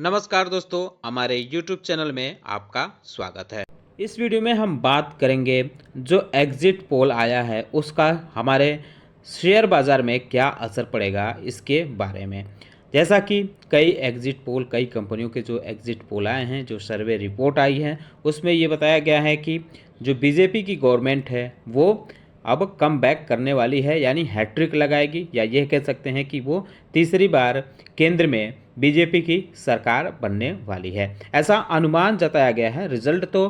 नमस्कार दोस्तों, हमारे YouTube चैनल में आपका स्वागत है। इस वीडियो में हम बात करेंगे जो एग्जिट पोल आया है उसका हमारे शेयर बाज़ार में क्या असर पड़ेगा इसके बारे में। जैसा कि कई एग्जिट पोल, कई कंपनियों के जो एग्जिट पोल आए हैं, जो सर्वे रिपोर्ट आई है, उसमें ये बताया गया है कि जो बीजेपी की गवर्नमेंट है वो अब कम बैक करने वाली है, यानी हैट्रिक लगाएगी, या यह कह सकते हैं कि वो तीसरी बार केंद्र में बीजेपी की सरकार बनने वाली है। ऐसा अनुमान जताया गया है। रिजल्ट तो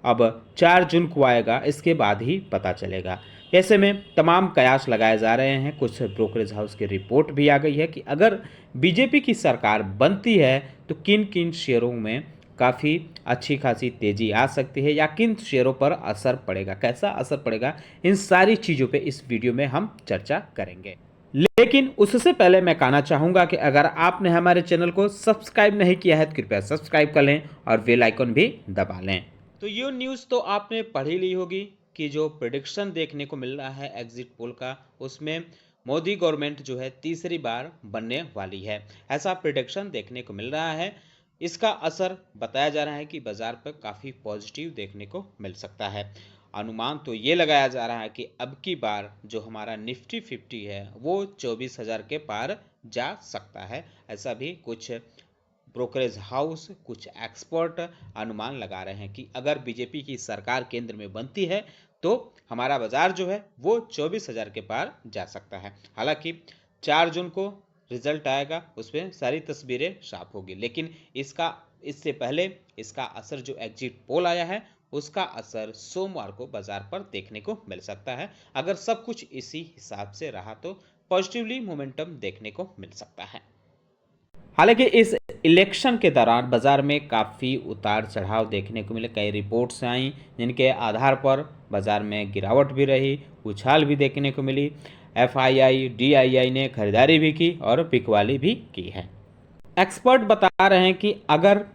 अब 4 जून को आएगा, इसके बाद ही पता चलेगा। ऐसे में तमाम कयास लगाए जा रहे हैं। कुछ ब्रोकरेज हाउस की रिपोर्ट भी आ गई है कि अगर बीजेपी की सरकार बनती है तो किन किन शेयरों में काफ़ी अच्छी खासी तेज़ी आ सकती है, या किन शेयरों पर असर पड़ेगा, कैसा असर पड़ेगा, इन सारी चीज़ों पे इस वीडियो में हम चर्चा करेंगे। लेकिन उससे पहले मैं कहना चाहूँगा कि अगर आपने हमारे चैनल को सब्सक्राइब नहीं किया है तो कृपया सब्सक्राइब कर लें और बेल आइकन भी दबा लें। तो ये न्यूज़ तो आपने पढ़ ही ली होगी कि जो प्रेडिक्शन देखने को मिल रहा है एग्जिट पोल का, उसमें मोदी गवर्नमेंट जो है तीसरी बार बनने वाली है, ऐसा प्रेडिक्शन देखने को मिल रहा है। इसका असर बताया जा रहा है कि बाजार पर काफ़ी पॉजिटिव देखने को मिल सकता है। अनुमान तो ये लगाया जा रहा है कि अब की बार जो हमारा निफ्टी 50 है वो 24,000 के पार जा सकता है। ऐसा भी कुछ ब्रोकरेज हाउस, कुछ एक्सपर्ट अनुमान लगा रहे हैं कि अगर बीजेपी की सरकार केंद्र में बनती है तो हमारा बाजार जो है वो 24,000 के पार जा सकता है। हालांकि 4 जून को रिजल्ट आएगा, उसमें सारी तस्वीरें साफ होगी, लेकिन इससे पहले इसका असर जो एग्जिट पोल आया है उसका असर सोमवार को बाजार पर देखने को मिल सकता है। अगर सब कुछ इसी हिसाब से रहा तो पॉजिटिवली मोमेंटम देखने को मिल सकता है। हालांकि इस इलेक्शन के दौरान बाजार में काफ़ी उतार चढ़ाव देखने को मिले। कई रिपोर्ट्स आई जिनके आधार पर बाजार में गिरावट भी रही, उछाल भी देखने को मिली। एफआईआई, डीआईआई ने खरीदारी भी की और बिकवाली भी की है। एक्सपर्ट बता रहे हैं कि अगर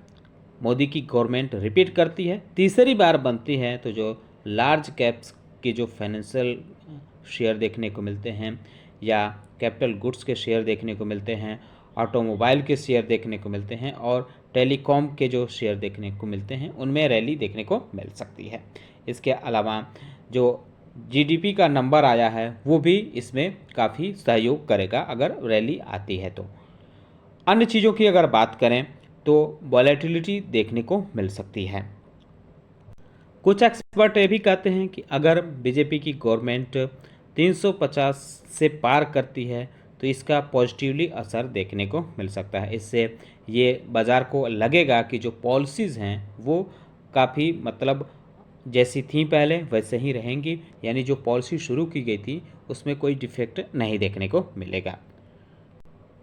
मोदी की गवर्नमेंट रिपीट करती है, तीसरी बार बनती है, तो जो लार्ज कैप्स की जो फाइनेंशियल शेयर देखने को मिलते हैं, या कैपिटल गुड्स के शेयर देखने को मिलते हैं, ऑटोमोबाइल के शेयर देखने को मिलते हैं, और टेलीकॉम के जो शेयर देखने को मिलते हैं, उनमें रैली देखने को मिल सकती है। इसके अलावा जो जीडीपी का नंबर आया है वो भी इसमें काफ़ी सहयोग करेगा अगर रैली आती है तो। अन्य चीज़ों की अगर बात करें तो वॉलेटिलिटी देखने को मिल सकती है। कुछ एक्सपर्ट ये भी कहते हैं कि अगर बीजेपी की गवर्नमेंट 350 से पार करती है तो इसका पॉजिटिवली असर देखने को मिल सकता है। इससे ये बाज़ार को लगेगा कि जो पॉलिसीज़ हैं वो काफ़ी जैसी थी पहले वैसे ही रहेंगी, यानी जो पॉलिसी शुरू की गई थी उसमें कोई डिफेक्ट नहीं देखने को मिलेगा।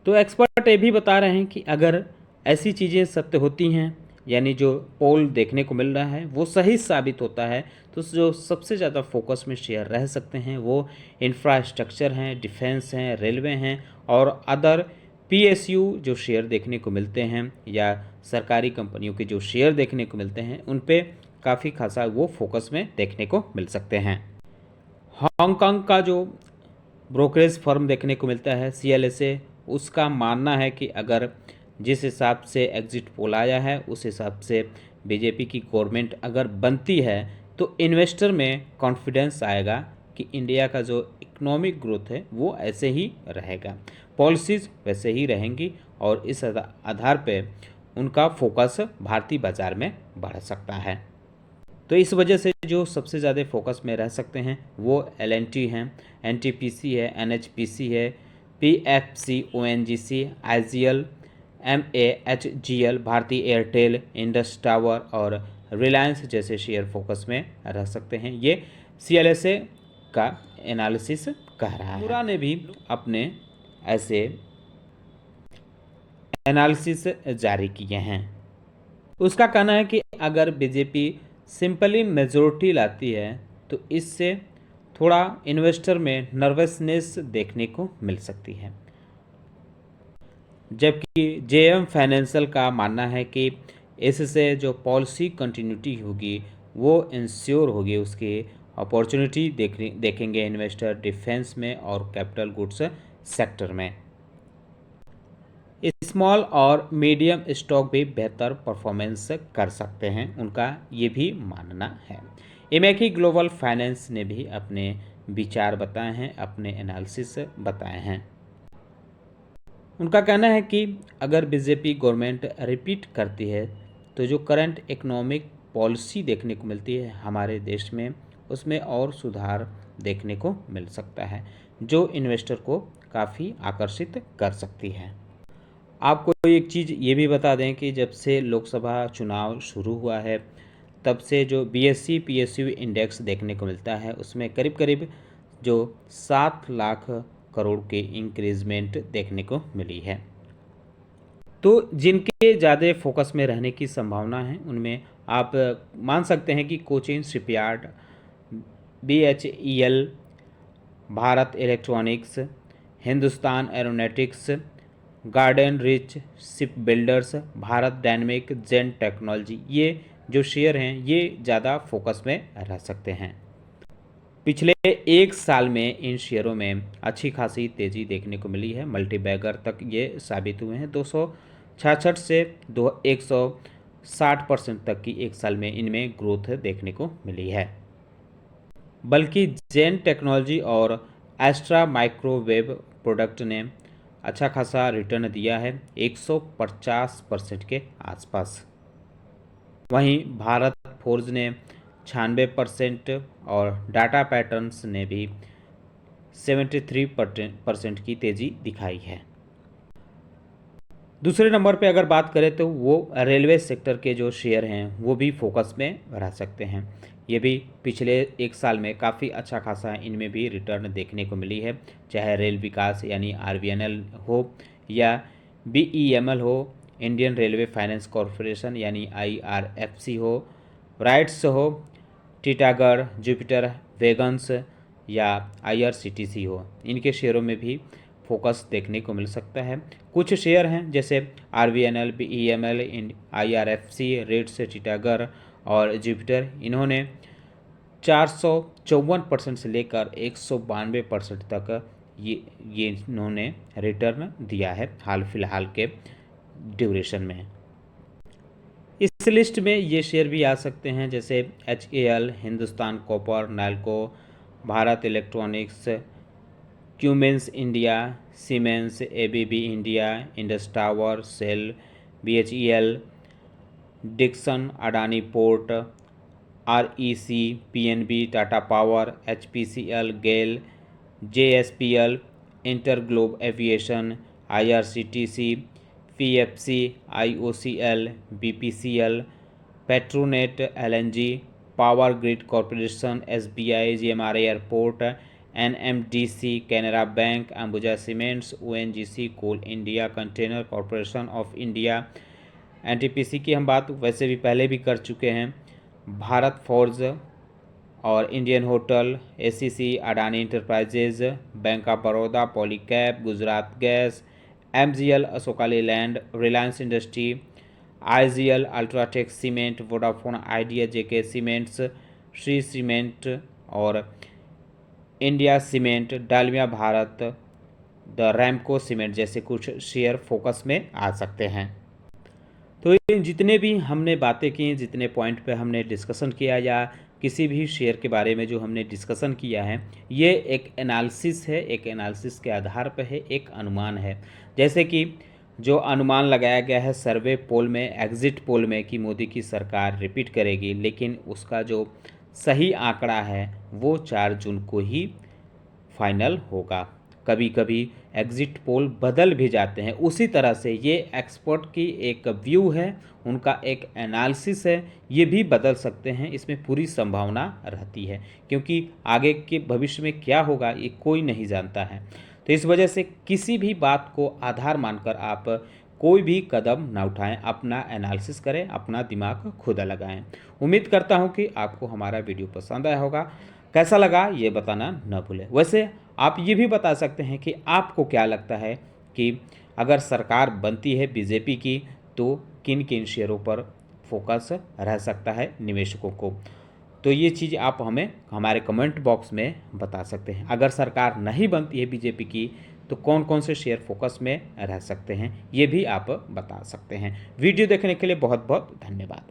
तो एक्सपर्ट ये भी बता रहे हैं कि अगर ऐसी चीज़ें सत्य होती हैं, यानी जो पोल देखने को मिल रहा है वो सही साबित होता है, तो जो सबसे ज़्यादा फोकस में शेयर रह सकते हैं वो इंफ्रास्ट्रक्चर हैं, डिफेंस हैं, रेलवे हैं, और अदर पीएसयू जो शेयर देखने को मिलते हैं, या सरकारी कंपनियों के जो शेयर देखने को मिलते हैं, उन पे काफ़ी खासा वो फोकस में देखने को मिल सकते हैं। हांगकांग का जो ब्रोकरेज फर्म देखने को मिलता है CLSA, उसका मानना है कि अगर जिस हिसाब से एग्जिट पोल आया है उस हिसाब से बीजेपी की गवर्नमेंट अगर बनती है तो इन्वेस्टर में कॉन्फिडेंस आएगा कि इंडिया का जो इकोनॉमिक ग्रोथ है वो ऐसे ही रहेगा, पॉलिसीज़ वैसे ही रहेंगी, और इस आधार पे उनका फोकस भारतीय बाज़ार में बढ़ सकता है। तो इस वजह से जो सबसे ज़्यादा फोकस में रह सकते हैं वो LNT हैं, NTPC है, NHPC है, PFC, ONGC, IGL, MAHGL, Bharti Airtel, Indus tower और रिलायंस जैसे शेयर फोकस में रह सकते हैं। ये CLSA का एनालिसिस कह रहा है। पूरा ने भी अपने ऐसे एनालिसिस जारी किए हैं। उसका कहना है कि अगर बीजेपी सिंपली मेजोरिटी लाती है तो इससे थोड़ा इन्वेस्टर में नर्वसनेस देखने को मिल सकती है, जबकि JM फाइनेंशियल का मानना है कि इससे जो पॉलिसी कंटिन्यूटी होगी वो इंश्योर होगी, उसकी अपॉर्चुनिटी देखेंगे इन्वेस्टर डिफेंस में और कैपिटल गुड्स सेक्टर में। स्मॉल और मीडियम स्टॉक भी बेहतर परफॉर्मेंस कर सकते हैं, उनका ये भी मानना है। एमेकी ग्लोबल फाइनेंस ने भी अपने विचार बताए हैं, अपने एनालिसिस बताए हैं। उनका कहना है कि अगर बीजेपी गवर्नमेंट रिपीट करती है तो जो करंट इकोनॉमिक पॉलिसी देखने को मिलती है हमारे देश में, उसमें और सुधार देखने को मिल सकता है, जो इन्वेस्टर को काफ़ी आकर्षित कर सकती है। आपको एक चीज़ ये भी बता दें कि जब से लोकसभा चुनाव शुरू हुआ है तब से जो बीएससी पीएसयू इंडेक्स देखने को मिलता है उसमें करीब करीब जो 7 लाख करोड़ के इंक्रीजमेंट देखने को मिली है। तो जिनके ज़्यादा फोकस में रहने की संभावना है उनमें आप मान सकते हैं कि Cochin Shipyard, BHEL, Bharat Electronics, Hindustan Aeronautics, Garden Reach Ship Builders, Bharat Dynamic, Zen Technology, ये जो शेयर हैं ये ज़्यादा फोकस में रह सकते हैं। पिछले एक साल में इन शेयरों में अच्छी खासी तेज़ी देखने को मिली है, मल्टी बैगर तक ये साबित हुए हैं। 266 से 160% तक की एक साल में इनमें ग्रोथ देखने को मिली है। बल्कि जेन टेक्नोलॉजी और एस्ट्रा माइक्रोवेव प्रोडक्ट ने अच्छा खासा रिटर्न दिया है, 150% के आसपास। वहीं भारत फोर्ज ने 96% और डाटा पैटर्न्स ने भी 73% की तेज़ी दिखाई है। दूसरे नंबर पे अगर बात करें तो वो रेलवे सेक्टर के जो शेयर हैं वो भी फोकस में रह सकते हैं। ये भी पिछले एक साल में काफ़ी अच्छा खासा इनमें भी रिटर्न देखने को मिली है, चाहे रेल विकास यानी RVNL हो या BEML हो, इंडियन रेलवे फाइनेंस कॉरपोरेशन यानी IRFC हो, राइट्स हो, टीटागढ़, जुपिटर वैगन्स या IRCTC हो, इनके शेयरों में भी फोकस देखने को मिल सकता है। कुछ शेयर हैं जैसे RVNL, BEML, IRFC, rates, Titagarh और जुपिटर, इन्होंने 454% से लेकर 192% तक ये इन्होंने रिटर्न दिया है हाल फिलहाल के ड्यूरेशन में। इस लिस्ट में ये शेयर भी आ सकते हैं जैसे HAL, Hindustan copper, Nalco, Bharat electronics, Cummins India, Siemens, ABB India, Indus tower, SAIL, BHEL, Dixon, Adani port, REC, PNB, Tata power, HPCL, GAIL, JSPL, InterGlobe aviation, IRCTC, PFC, IOCL, BPCL, Petronet LNG, power grid corporation, SBI, GMRA airport, NMDC, Canara bank, Ambuja cements, ONGC, coal India, container corporation of India, NTPC की हम बात वैसे भी पहले भी कर चुके हैं, भारत फोर्ज और Indian Hotel, ACC, Adani Enterprises, Bank of Baroda, Polycab, Gujarat Gas, MGL, Ashoka Leyland, Reliance Industry, IGL, UltraTech Cement, Vodafone Idea, JK Cements, Shri Cement और India Cement, Dalmia Bharat, the Ramco Cement जैसे कुछ शेयर फोकस में आ सकते हैं। तो ये जितने भी हमने बातें की, जितने पॉइंट पे हमने डिस्कशन किया या किसी भी शेयर के बारे में जो हमने डिस्कशन किया है, ये एक एनालिसिस है, एक एनालिसिस के आधार पर है, एक अनुमान है। जैसे कि जो अनुमान लगाया गया है सर्वे पोल में, एग्जिट पोल में कि मोदी की सरकार रिपीट करेगी, लेकिन उसका जो सही आंकड़ा है वो 4 जून को ही फाइनल होगा। कभी कभी एग्जिट पोल बदल भी जाते हैं। उसी तरह से ये एक्सपर्ट की एक व्यू है, उनका एक एनालिसिस है, ये भी बदल सकते हैं, इसमें पूरी संभावना रहती है, क्योंकि आगे के भविष्य में क्या होगा ये कोई नहीं जानता है। तो इस वजह से किसी भी बात को आधार मानकर आप कोई भी कदम ना उठाएं, अपना एनालिसिस करें, अपना दिमाग खुद लगाएं। उम्मीद करता हूं कि आपको हमारा वीडियो पसंद आया होगा। कैसा लगा ये बताना न भूलें। वैसे आप ये भी बता सकते हैं कि आपको क्या लगता है कि अगर सरकार बनती है बीजेपी की तो किन किन शेयरों पर फोकस रह सकता है निवेशकों को। तो ये चीज़ आप हमें हमारे कमेंट बॉक्स में बता सकते हैं। अगर सरकार नहीं बनती है बीजेपी की तो कौन कौन से शेयर फोकस में रह सकते हैं ये भी आप बता सकते हैं। वीडियो देखने के लिए बहुत बहुत धन्यवाद।